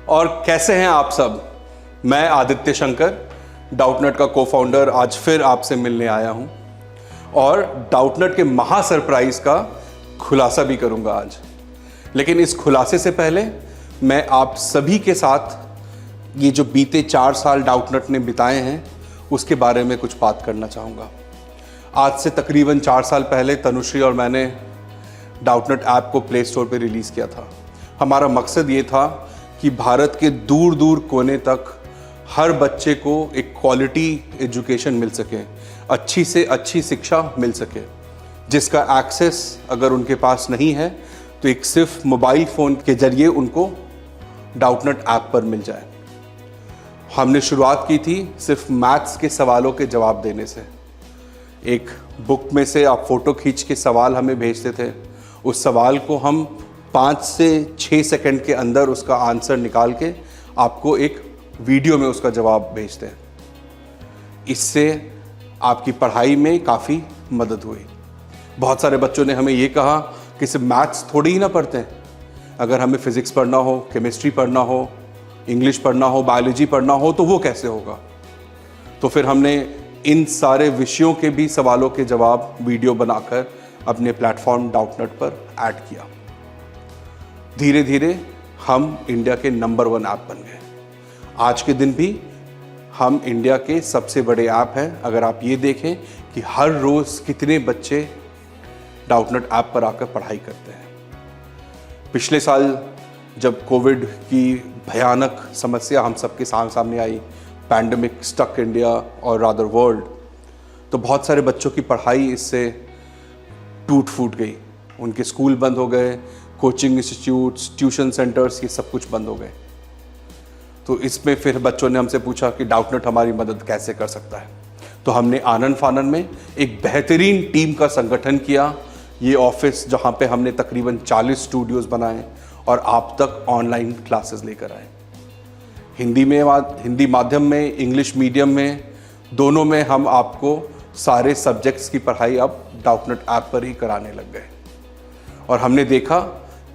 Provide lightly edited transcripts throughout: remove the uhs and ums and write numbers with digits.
और कैसे हैं आप सब। मैं आदित्य शंकर, डाउटनट का को-फाउंडर, आज फिर आपसे मिलने आया हूं और डाउटनट के महा सरप्राइज का खुलासा भी करूंगा आज। लेकिन इस खुलासे से पहले मैं आप सभी के साथ ये जो बीते 4 साल डाउटनट ने बिताए हैं उसके बारे में कुछ बात करना चाहूँगा। आज से तकरीबन 4 साल पहले तनुश्री और मैंने डाउटनट ऐप को प्ले स्टोर पे रिलीज़ किया था। हमारा मकसद ये था कि भारत के दूर दूर कोने तक हर बच्चे को एक क्वालिटी एजुकेशन मिल सके, अच्छी से अच्छी शिक्षा मिल सके, जिसका एक्सेस अगर उनके पास नहीं है तो एक सिर्फ मोबाइल फ़ोन के ज़रिए उनको डाउटनट ऐप पर मिल जाए। हमने शुरुआत की थी सिर्फ मैथ्स के सवालों के जवाब देने से। एक बुक में से आप फ़ोटो खींच के सवाल हमें भेजते थे, उस सवाल को हम 5 से 6 सेकंड के अंदर उसका आंसर निकाल के आपको एक वीडियो में उसका जवाब भेजते हैं। इससे आपकी पढ़ाई में काफ़ी मदद हुई। बहुत सारे बच्चों ने हमें ये कहा कि सिर्फ मैथ्स थोड़ी ही ना पढ़ते हैं, अगर हमें फिज़िक्स पढ़ना हो, केमिस्ट्री पढ़ना हो, इंग्लिश पढ़ना हो, बायोलॉजी पढ़ना हो तो वो कैसे होगा। तो फिर हमने इन सारे विषयों के भी सवालों के जवाब वीडियो बनाकर अपने प्लेटफॉर्म डाउटनट पर ऐड किया। धीरे धीरे हम इंडिया के नंबर 1 ऐप बन गए। आज के दिन भी हम इंडिया के सबसे बड़े ऐप हैं। अगर आप ये देखें कि हर रोज़ कितने बच्चे डाउटनट ऐप पर आकर पढ़ाई करते हैं। पिछले साल जब कोविड की भयानक समस्या हम सबके सामने आई, पैंडेमिक स्टक इंडिया और रादर वर्ल्ड, तो बहुत सारे बच्चों की पढ़ाई इससे टूट फूट गई। उनके स्कूल बंद हो गए, कोचिंग इंस्टीट्यूट्स, ट्यूशन सेंटर्स, ये सब कुछ बंद हो गए। तो इसमें फिर बच्चों ने हमसे पूछा कि डाउटनट हमारी मदद कैसे कर सकता है। तो हमने आनन फानन में एक बेहतरीन टीम का संगठन किया। ये ऑफिस जहाँ पे हमने तकरीबन 40 स्टूडियोज़ बनाए और आप तक ऑनलाइन क्लासेस लेकर आए। हिंदी माध्यम में, इंग्लिश मीडियम में, दोनों में हम आपको सारे सब्जेक्ट्स की पढ़ाई अब डाउटनट ऐप पर ही कराने लग गए। और हमने देखा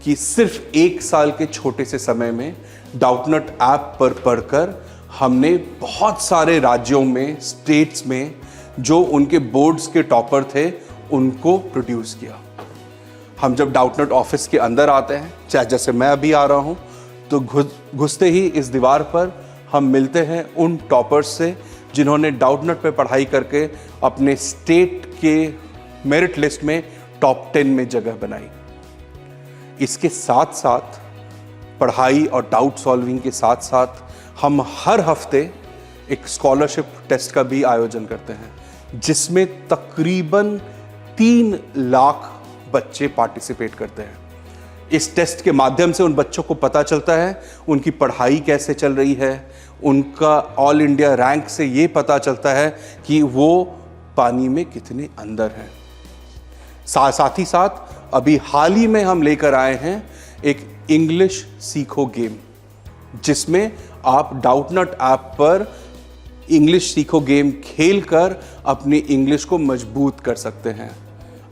कि सिर्फ 1 साल के छोटे से समय में डाउटनट ऐप पर पढ़कर हमने बहुत सारे राज्यों में, स्टेट्स में जो उनके बोर्ड्स के टॉपर थे उनको प्रोड्यूस किया। हम जब डाउटनट ऑफिस के अंदर आते हैं, चाहे जैसे मैं अभी आ रहा हूँ, तो घुसते ही इस दीवार पर हम मिलते हैं उन टॉपर्स से जिन्होंने डाउटनट पे पढ़ाई करके अपने स्टेट के मेरिट लिस्ट में टॉप 10 में जगह बनाई। इसके साथ साथ पढ़ाई और डाउट सॉल्विंग के साथ साथ हम हर हफ्ते एक स्कॉलरशिप टेस्ट का भी आयोजन करते हैं, जिसमें तकरीबन 3 लाख बच्चे पार्टिसिपेट करते हैं। इस टेस्ट के माध्यम से उन बच्चों को पता चलता है उनकी पढ़ाई कैसे चल रही है, उनका ऑल इंडिया रैंक से ये पता चलता है कि वो पानी में कितने अंदर हैं। साथ ही साथ अभी हाल ही में हम लेकर आए हैं एक इंग्लिश सीखो गेम, जिसमें आप डाउटनट ऐप पर इंग्लिश सीखो गेम खेलकर अपनी इंग्लिश को मजबूत कर सकते हैं।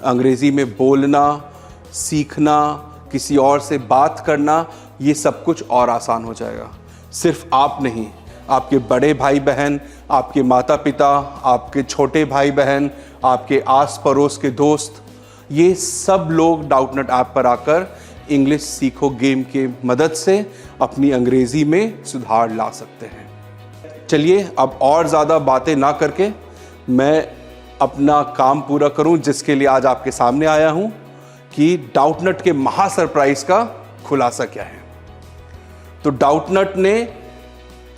अंग्रेज़ी में बोलना, सीखना, किसी और से बात करना, ये सब कुछ और आसान हो जाएगा। सिर्फ आप नहीं, आपके बड़े भाई बहन, आपके माता पिता, आपके छोटे भाई बहन, आपके आस पड़ोस के दोस्त, ये सब लोग डाउटनट ऐप पर आकर इंग्लिश सीखो गेम के मदद से अपनी अंग्रेज़ी में सुधार ला सकते हैं। चलिए अब और ज़्यादा बातें ना करके मैं अपना काम पूरा करूं, जिसके लिए आज आपके सामने आया हूं कि डाउटनट के महा सरप्राइज का खुलासा क्या है। तो डाउटनट ने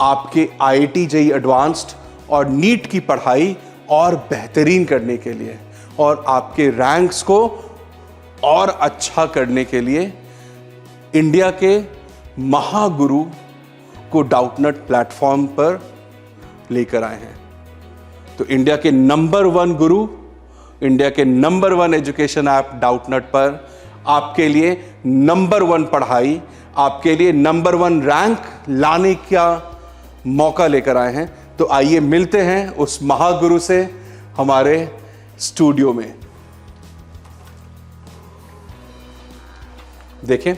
आपके IIT JEE एडवांस्ड और नीट की पढ़ाई और बेहतरीन करने के लिए और आपके रैंक्स को और अच्छा करने के लिए इंडिया के महागुरु को डाउटनट प्लेटफॉर्म पर लेकर आए हैं। तो इंडिया के नंबर 1 गुरु, इंडिया के नंबर 1 एजुकेशन ऐप डाउटनट पर आपके लिए नंबर 1 पढ़ाई, आपके लिए नंबर 1 रैंक लाने का मौका लेकर आए हैं। तो आइए मिलते हैं उस महागुरु से हमारे स्टूडियो में। देखें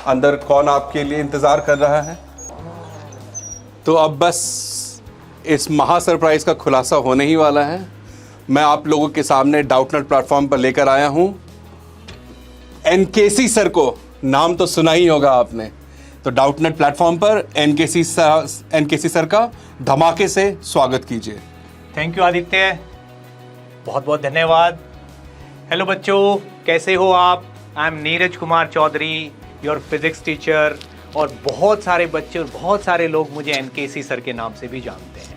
अंदर कौन आपके लिए इंतजार कर रहा है। तो अब बस इस महा सरप्राइज का खुलासा होने ही वाला है। मैं आप लोगों के सामने डाउटनट प्लेटफॉर्म पर लेकर आया हूं एनकेसी सर को। नाम तो सुना ही होगा आपने। तो डाउटनट प्लेटफॉर्म पर एनकेसी सर का धमाके से स्वागत कीजिए। थैंक यू आदित्य, बहुत बहुत धन्यवाद। हेलो बच्चों, कैसे हो आप? I am Neeraj Kumar Chaudhary, your physics teacher. और बहुत सारे बच्चे और बहुत सारे लोग मुझे एनकेसी सर के नाम से भी जानते हैं।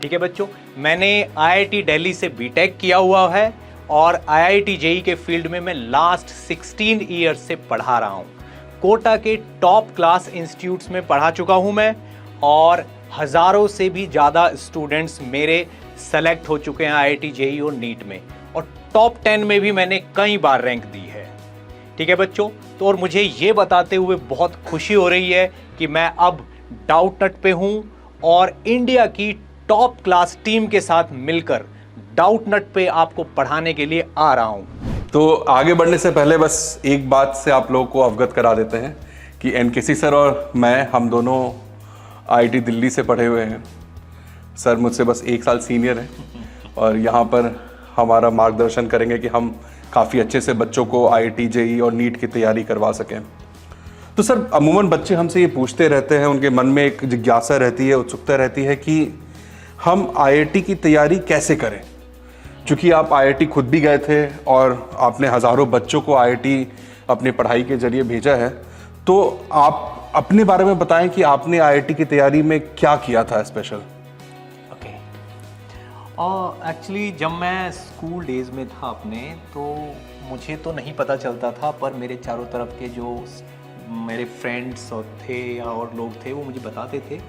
ठीक है बच्चों, मैंने आईआईटी दिल्ली से बीटेक किया हुआ है और आईआईटी जेईई के फील्ड में मैं लास्ट 16 ईयर्स से पढ़ा रहा हूँ। कोटा के टॉप क्लास इंस्टीट्यूट्स में पढ़ा चुका हूँ मैं, और हज़ारों से भी ज़्यादा स्टूडेंट्स मेरे सेलेक्ट हो चुके हैं आईआईटी जेईई और नीट में, और टॉप 10 में भी मैंने कई बार रैंक दी है। ठीक है बच्चों, तो और मुझे ये बताते हुए बहुत खुशी हो रही है कि मैं अब डाउटनट पे हूँ और इंडिया की टॉप क्लास टीम के साथ मिलकर डाउटनट पे आपको पढ़ाने के लिए आ रहा हूँ। तो आगे बढ़ने से पहले बस एक बात से आप लोगों को अवगत करा देते हैं कि एनकेसी सर और मैं, हम दोनों आईआईटी दिल्ली से पढ़े हुए हैं। सर मुझसे बस 1 साल सीनियर हैं और यहाँ पर हमारा मार्गदर्शन करेंगे कि हम काफ़ी अच्छे से बच्चों को आईआईटी जेईई और नीट की तैयारी करवा सकें। तो सर अमूमन बच्चे हमसे ये पूछते रहते हैं, उनके मन में एक जिज्ञासा रहती है, उत्सुकता रहती है कि हम आईआईटी की तैयारी कैसे करें। चूँकि आप आईआईटी खुद भी गए थे और आपने हज़ारों बच्चों को आईआईटी अपनी पढ़ाई के जरिए भेजा है, तो आप अपने बारे में बताएं कि आपने आईआईटी की तैयारी में क्या किया था स्पेशल। और एक्चुअली जब मैं स्कूल डेज़ में था अपने, तो मुझे तो नहीं पता चलता था, पर मेरे चारों तरफ के जो मेरे फ्रेंड्स और थे या और लोग थे वो मुझे बताते थे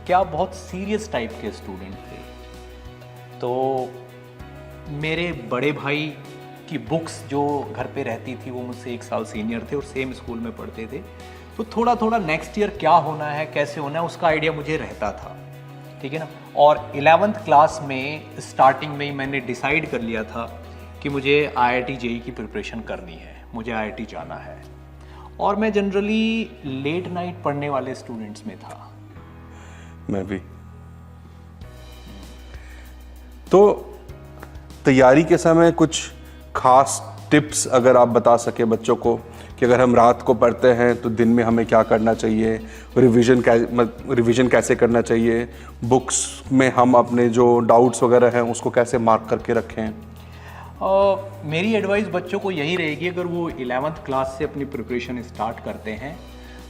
कि आप बहुत सीरियस टाइप के स्टूडेंट थे। तो मेरे बड़े भाई की बुक्स जो घर पे रहती थी वो मुझसे 1 साल सीनियर थे और सेम स्कूल में पढ़ते थे, तो थोड़ा थोड़ा नेक्स्ट ईयर क्या होना है, कैसे होना है, उसका आइडिया मुझे रहता था। ठीक है ना। और 11th क्लास में स्टार्टिंग में ही मैंने डिसाइड कर लिया था कि मुझे आईआईटी जेईई की प्रिपरेशन करनी है, मुझे आईआईटी जाना है। और मैं जनरली लेट नाइट पढ़ने वाले स्टूडेंट्स में था। मैं भी। तो तैयारी के समय कुछ खास टिप्स अगर आप बता सके बच्चों को कि अगर हम रात को पढ़ते हैं तो दिन में हमें क्या करना चाहिए, रिवीजन कैसे करना चाहिए, बुक्स में हम अपने जो डाउट्स वगैरह हैं उसको कैसे मार्क करके रखें। मेरी एडवाइस बच्चों को यही रहेगी, अगर वो 11th क्लास से अपनी प्रिपरेशन स्टार्ट करते हैं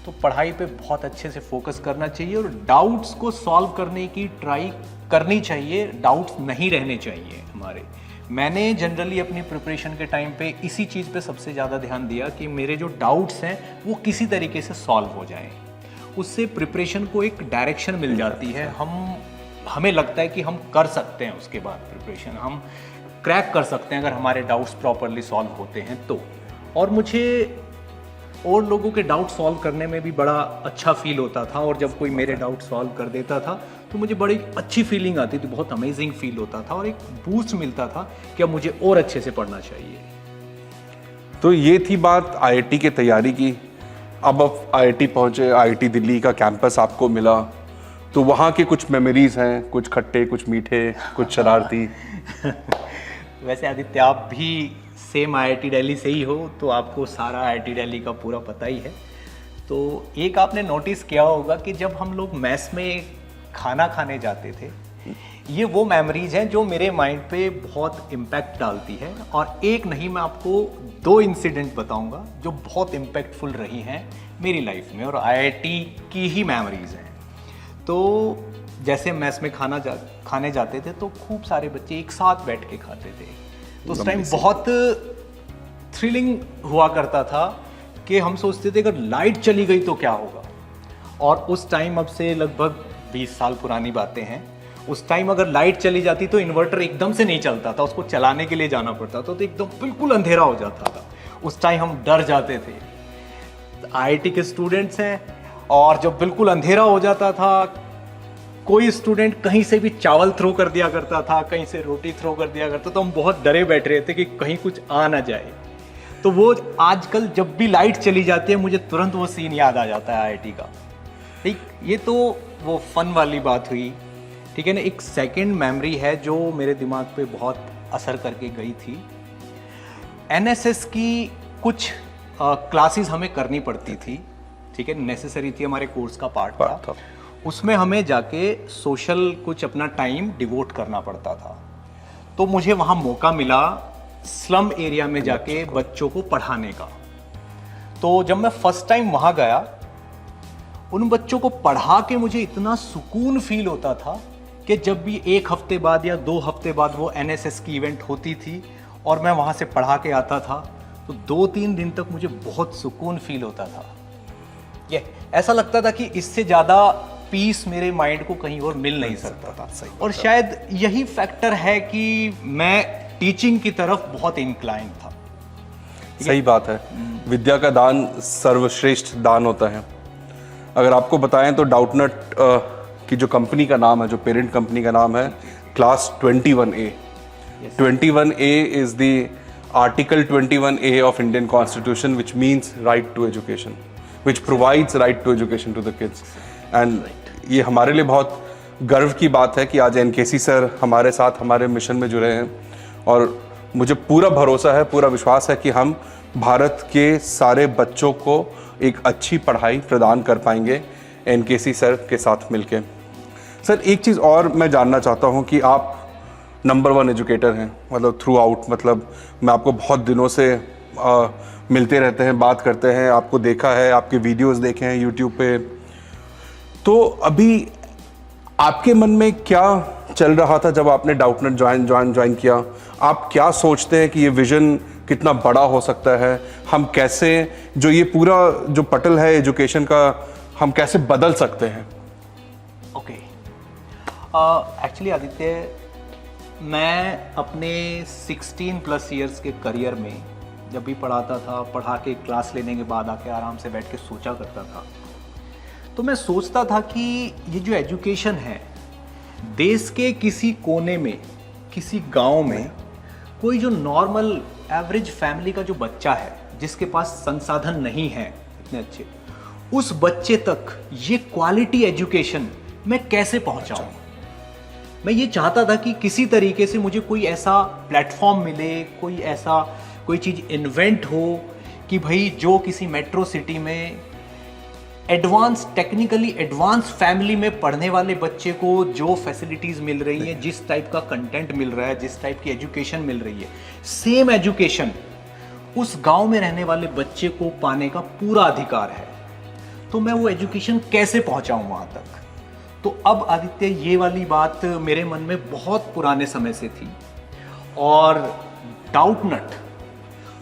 तो पढ़ाई पे बहुत अच्छे से फोकस करना चाहिए और डाउट्स को सॉल्व करने की ट्राई करनी चाहिए। डाउट्स नहीं रहने चाहिए हमारे। मैंने जनरली अपनी प्रिपरेशन के टाइम पे इसी चीज़ पे सबसे ज़्यादा ध्यान दिया कि मेरे जो डाउट्स हैं वो किसी तरीके से सॉल्व हो जाएं। उससे प्रिपरेशन को एक डायरेक्शन मिल जाती है। हमें लगता है कि हम कर सकते हैं, उसके बाद प्रिपरेशन हम क्रैक कर सकते हैं अगर हमारे डाउट्स प्रॉपरली सॉल्व होते हैं तो। और मुझे और लोगों के डाउट सॉल्व करने में भी बड़ा अच्छा फील होता था, और जब कोई मेरे डाउट सॉल्व कर देता था तो मुझे बड़ी अच्छी फीलिंग आती थी, बहुत अमेजिंग फील होता था और एक बूस्ट मिलता था कि अब मुझे और अच्छे से पढ़ना चाहिए। तो ये थी बात आईआईटी की तैयारी की। अब आईआईटी पहुँचे, आईआईटी दिल्ली का कैंपस आपको मिला, तो वहाँ के कुछ मेमोरीज हैं, कुछ खट्टे, कुछ मीठे, कुछ शरारती। वैसे आदित्य आप भी सेम आईआईटी दिल्ली से ही हो, तो आपको सारा आईआईटी दिल्ली का पूरा पता ही है। तो एक आपने नोटिस किया होगा कि जब हम लोग मेस में खाना खाने जाते थे, ये वो मेमोरीज हैं जो मेरे माइंड पे बहुत इम्पैक्ट डालती है। और एक नहीं, मैं आपको 2 इंसिडेंट बताऊंगा जो बहुत इम्पैक्टफुल रही हैं मेरी लाइफ में और आईआईटी की ही मेमोरीज हैं। तो जैसे मेस में खाने जाते थे तो खूब सारे बच्चे एक साथ बैठ के खाते थे। तो उस टाइम बहुत थ्रिलिंग हुआ करता था कि हम सोचते थे अगर लाइट चली गई तो क्या होगा। और उस टाइम, अब से लगभग 20 साल पुरानी बातें हैं, उस टाइम अगर लाइट चली जाती तो इन्वर्टर एकदम से नहीं चलता था, उसको चलाने के लिए जाना पड़ता था, तो एकदम बिल्कुल अंधेरा हो जाता था। उस टाइम हम डर जाते थे। आईआईटी के स्टूडेंट्स हैं और जब बिल्कुल अंधेरा हो जाता था, कोई स्टूडेंट कहीं से भी चावल थ्रो कर दिया करता था, कहीं से रोटी थ्रो कर दिया करता, तो हम बहुत डरे बैठ रहे थे कि कहीं कुछ आ ना जाए। तो वो आजकल जब भी लाइट चली जाती है मुझे तुरंत वो सीन याद आ जाता है आईआईटी का। ठीक, ये तो वो फन वाली बात हुई, ठीक है ना। एक सेकंड मेमोरी है जो मेरे दिमाग पे बहुत असर करके गई थी। एनएसएस की कुछ क्लासेस हमें करनी पड़ती थी, ठीक है, नेसेसरी थी, हमारे कोर्स का पार्ट था। उसमें हमें जाके सोशल कुछ अपना टाइम डिवोट करना पड़ता था। तो मुझे वहाँ मौका मिला स्लम एरिया में जाके बच्चों को पढ़ाने का। तो जब मैं फर्स्ट टाइम वहाँ गया, उन बच्चों को पढ़ा के मुझे इतना सुकून फील होता था कि जब भी 1 हफ्ते बाद या 2 हफ्ते बाद वो एनएसएस की इवेंट होती थी और मैं वहाँ से पढ़ा के आता था, तो 2-3 दिन तक मुझे बहुत सुकून फील होता था। ये ऐसा लगता था कि इससे ज़्यादा पीस मेरे माइंड को कहीं और मिल नहीं सकता था। और शायद यही फैक्टर है कि मैं टीचिंग की तरफ बहुत इंक्लाइन था। सही बात है, विद्या का दान सर्वश्रेष्ठ दान होता है। अगर आपको बताएं तो डाउटनट की जो कंपनी का नाम है, जो पेरेंट कंपनी का नाम है class 21A। 21A is the article 21A of Indian constitution which means right to education, which provides right to education to the kids. And ये हमारे लिए बहुत गर्व की बात है कि आज एनकेसी सर हमारे साथ हमारे मिशन में जुड़े हैं, और मुझे पूरा भरोसा है, पूरा विश्वास है कि हम भारत के सारे बच्चों को एक अच्छी पढ़ाई प्रदान कर पाएंगे एनकेसी सर के साथ मिलके। सर एक चीज़ और मैं जानना चाहता हूँ कि आप नंबर 1 एजुकेटर हैं, मतलब थ्रू आउट, मतलब मैं आपको बहुत दिनों से मिलते रहते हैं, बात करते हैं, आपको देखा है, आपके वीडियोस देखे हैं यूट्यूब पे। तो अभी आपके मन में क्या चल रहा था जब आपने डाउटनट ज्वाइन किया? आप क्या सोचते हैं कि ये विजन कितना बड़ा हो सकता है? हम कैसे जो ये पूरा जो पटल है एजुकेशन का, हम कैसे बदल सकते हैं? ओके, एक्चुअली आदित्य, मैं अपने 16+ ईयर्स के करियर में जब भी पढ़ाता था, पढ़ा के क्लास लेने के बाद आके आराम से बैठ के सोचा करता था, तो मैं सोचता था कि ये जो एजुकेशन है, देश के किसी कोने में, किसी गांव में कोई जो नॉर्मल एवरेज फैमिली का जो बच्चा है, जिसके पास संसाधन नहीं है इतने अच्छे, उस बच्चे तक ये क्वालिटी एजुकेशन मैं कैसे पहुंचाऊं। मैं ये चाहता था कि किसी तरीके से मुझे कोई ऐसा प्लेटफॉर्म मिले, कोई चीज़ इन्वेंट हो कि भाई जो किसी मेट्रो सिटी में टेक्निकली एडवांस फैमिली में पढ़ने वाले बच्चे को जो फैसिलिटीज़ मिल रही हैं, जिस टाइप का कंटेंट मिल रहा है, जिस टाइप की एजुकेशन मिल रही है, सेम एजुकेशन उस गांव में रहने वाले बच्चे को पाने का पूरा अधिकार है। तो मैं वो एजुकेशन कैसे पहुंचाऊं वहां तक? तो अब आदित्य, ये वाली बात मेरे मन में बहुत पुराने समय से थी, और डाउटनट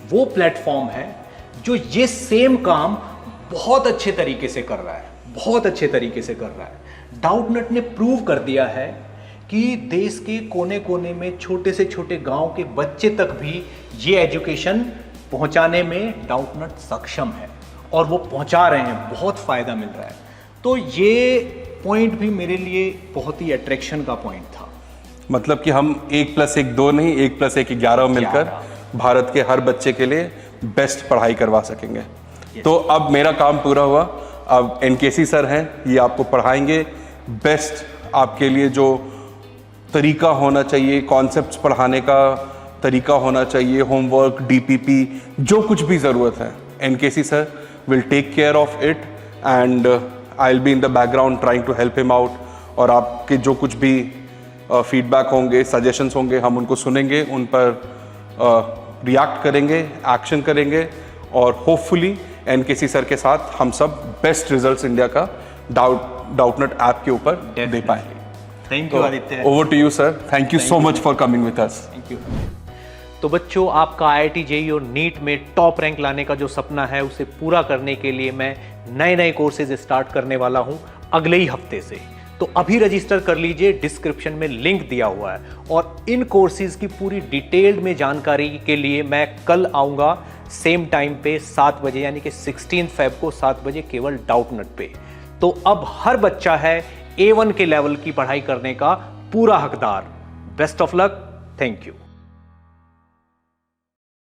वो प्लेटफॉर्म है जो ये सेम काम बहुत अच्छे तरीके से कर रहा है, बहुत अच्छे तरीके से कर रहा है। डाउटनट ने प्रूव कर दिया है कि देश के कोने कोने में छोटे से छोटे गांव के बच्चे तक भी ये एजुकेशन पहुंचाने में डाउटनट सक्षम है, और वो पहुंचा रहे हैं, बहुत फ़ायदा मिल रहा है। तो ये पॉइंट भी मेरे लिए बहुत ही अट्रैक्शन का पॉइंट था। मतलब कि हम 1+1 2 नहीं, 1+1 11 मिलकर भारत के हर बच्चे के लिए बेस्ट पढ़ाई करवा सकेंगे। तो अब मेरा काम पूरा हुआ। अब एनकेसी सर हैं, ये आपको पढ़ाएंगे, बेस्ट आपके लिए जो तरीका होना चाहिए, कॉन्सेप्ट्स पढ़ाने का तरीका होना चाहिए, होमवर्क, डीपीपी, जो कुछ भी ज़रूरत है, NKC sir will take care of it, and I will be in the background trying to help him out. और आपके जो कुछ भी फीडबैक होंगे, सजेशंस होंगे, हम उनको सुनेंगे, उन पर रिएक्ट करेंगे, एक्शन करेंगे, और होपफुली एनकेसी सर के साथ हम सब बेस्ट रिजल्ट्स इंडिया का डाउटनट ऐप के ऊपर दे पाएंगे। Thank you Aditya. Over to you sir, thank you so much for coming with us. Thank you. तो बच्चों, आपका IIT JEE और नीट में टॉप रैंक लाने का जो सपना है, उसे पूरा करने के लिए मैं नए कोर्सेज स्टार्ट करने वाला हूं अगले ही हफ्ते से। तो अभी रजिस्टर कर लीजिए, डिस्क्रिप्शन में लिंक दिया हुआ है। और इन कोर्सेज की पूरी डिटेल्ड में जानकारी के लिए मैं कल आऊँगा सेम टाइम पे 7 बजे, यानी कि 16 फेब को 7 बजे, केवल डाउटनट पे। तो अब हर बच्चा है A1 के लेवल की पढ़ाई करने का पूरा हकदार। Best of luck, thank you.